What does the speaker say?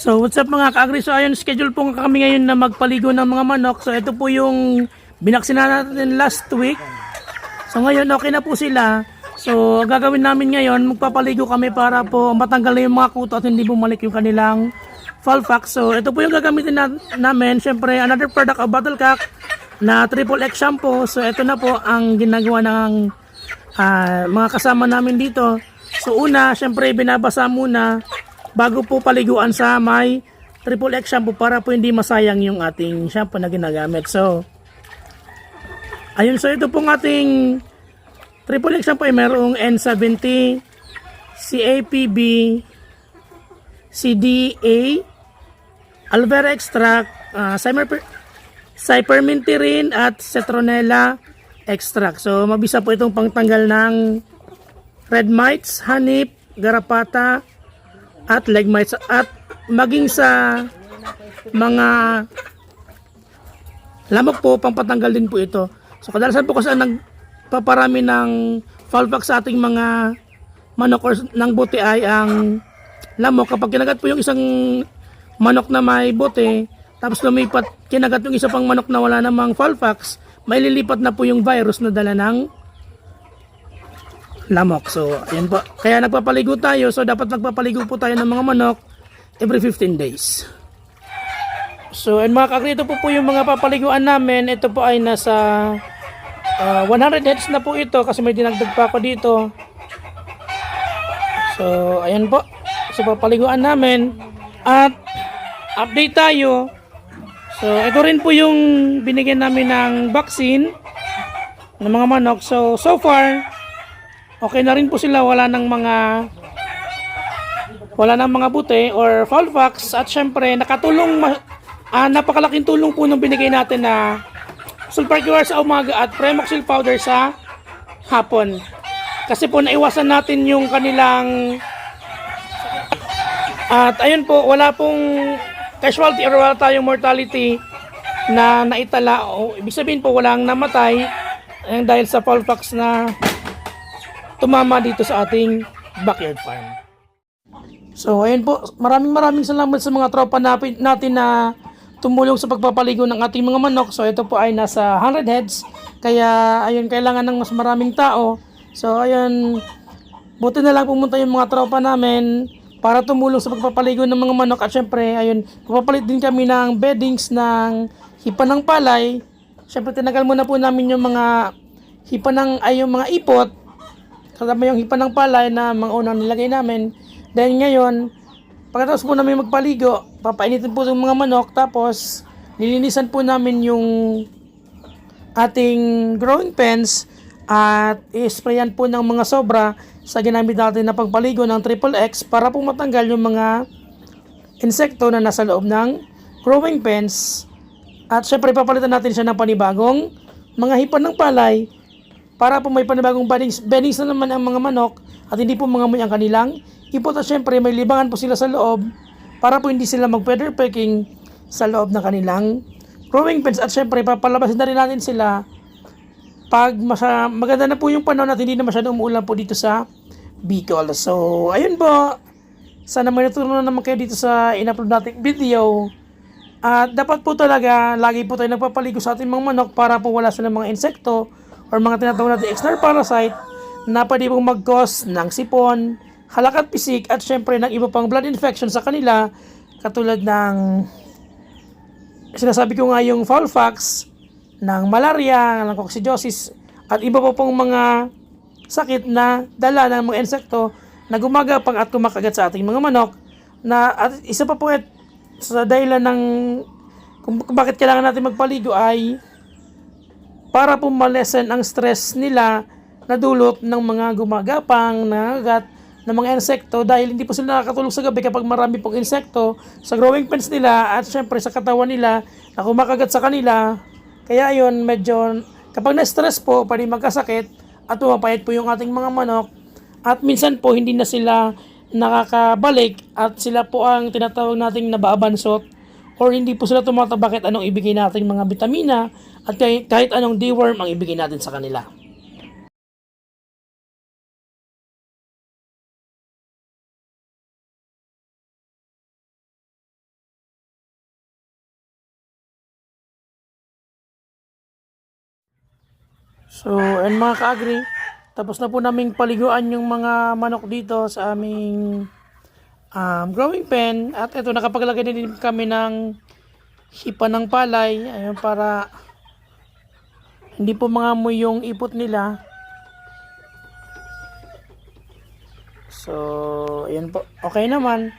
So what's up mga ka-agri? So ayun, schedule po kami ngayon na magpaligo ng mga manok. So ito po yung binaksina natin last week. So ngayon okay na po sila. So gagawin namin ngayon, magpapaligo kami para po matanggal na yung mga kuto at hindi bumalik yung kanilang Falfax. So ito po yung gagamitin namin. Siyempre another product of Battlecock na Triple X shampoo. So ito na po ang ginagawa ng mga kasama namin dito. So una, siyempre binabasa muna bago po paliguan sa may Triple X shampoo para po hindi masayang yung ating shampoo na ginagamit. So ayun, so ito pong ating Triple X shampoo ay merong N70, CAPB, CDA, aloe vera extract, cypermethrin at citronella extract. So mabisa po itong pangtanggal ng red mites, hanip, garapata at leg mites, at maging sa mga lamok po, pampatanggal din po ito. So kadalasan po kasi nagpaparami ng Falfax sa ating mga manok or ng bote ay ang lamok. Kapag kinagat po yung isang manok na may bote, tapos lumipat, kinagat yung isa pang manok na wala namang Falfax, may lilipat na po yung virus na dala ng lamok. So ayun po, kaya nagpapaligo tayo. So dapat nagpapaligo po tayo ng mga manok every 15 days. So and mga ka-agri, ito po yung mga papaliguan namin. Ito po ay nasa 100 heads na po ito kasi may dinagdag pa ako dito. So ayan po, so papaliguan namin at update tayo. So ito rin po yung binigyan namin ng vaccine ng mga manok. So far okay na rin po sila, wala nang mga bute or Falfax. At syempre nakatulong, napakalaking tulong po nung binigay natin na Sulfur Cure sa umaga at Premoxil powder sa hapon. Kasi po naiwasan natin yung kanilang, at ayun po, wala pong casualty or wala tayong mortality na naitala. O ibig sabihin po walang namatay dahil sa Falfax na tumama dito sa ating backyard farm. So ayun po, maraming salamat sa mga tropa natin na tumulong sa pagpapaligo ng ating mga manok. So ito po ay nasa 100 heads, kaya ayun, kailangan ng mas maraming tao. So ayun, buti na lang pumunta yung mga tropa namin para tumulong sa pagpapaligo ng mga manok. At syempre ayun, papapalit din kami ng beddings ng hipa ng palay. Syempre tinagal muna po namin yung mga hipa ng yung mga ipot kasama yung hipa ng palay na mga unang nilagay namin. Then ngayon, pagkatapos po namin magpaligo, papainitin po yung mga manok, tapos nilinisan po namin yung ating growing pens at i-sprayan po ng mga sobra sa ginamit natin na pagpaligo ng Triple X para po matanggal yung mga insekto na nasa loob ng growing pens. At syempre papalitan natin siya ng panibagong mga hipa ng palay para po may panibagong beddings na naman ang mga manok at hindi po mangamoy ang kanilang ipot. At syempre may libangan po sila sa loob para po hindi sila mag-feather pecking sa loob ng kanilang growing pens. At syempre papalabasin na rin natin sila pag maganda na po yung panahon at hindi na masyadong umuulan po dito sa Bicol. So ayun po, sana may natutunan naman kayo dito sa in-upload nating video. At dapat po talaga lagi po tayo nagpapaligo sa ating mga manok para po wala silang mga insekto or mga tinatawag natin external parasite na pwede pong mag-cause ng sipon, halakat pisik at syempre ng iba pang blood infection sa kanila, katulad ng sinasabi ko nga yung Falfax, ng malaria, ng coccidiosis at iba pa pong mga sakit na dala ng mga insekto na gumagapang at kumakagat sa ating mga manok. At isa pa po sa dahilan ng kung bakit kailangan natin magpaligo ay para po malesen ang stress nila na dulot ng mga gumagapang, nangagat ng mga insekto, dahil hindi po sila nakakatulog sa gabi kapag marami pong insekto sa growing pens nila at syempre sa katawan nila na kumakagat sa kanila. Kaya yun, medyo kapag na-stress po, pwede magkasakit at pumapayat po yung ating mga manok at minsan po hindi na sila nakakabalik at sila po ang tinatawag nating nabaabansot or hindi po sila tumataba kahit anong ibigay nating mga vitamina at kahit anong deworm ang ibigay natin sa kanila. So, and mga ka-agri, tapos na po naming paliguan yung mga manok dito sa aming growing pen. At ito, nakapaglagay na din kami ng hipa ng palay. Ayun, para hindi po mangamoy yung ipot nila. So, ayan po. Okay naman.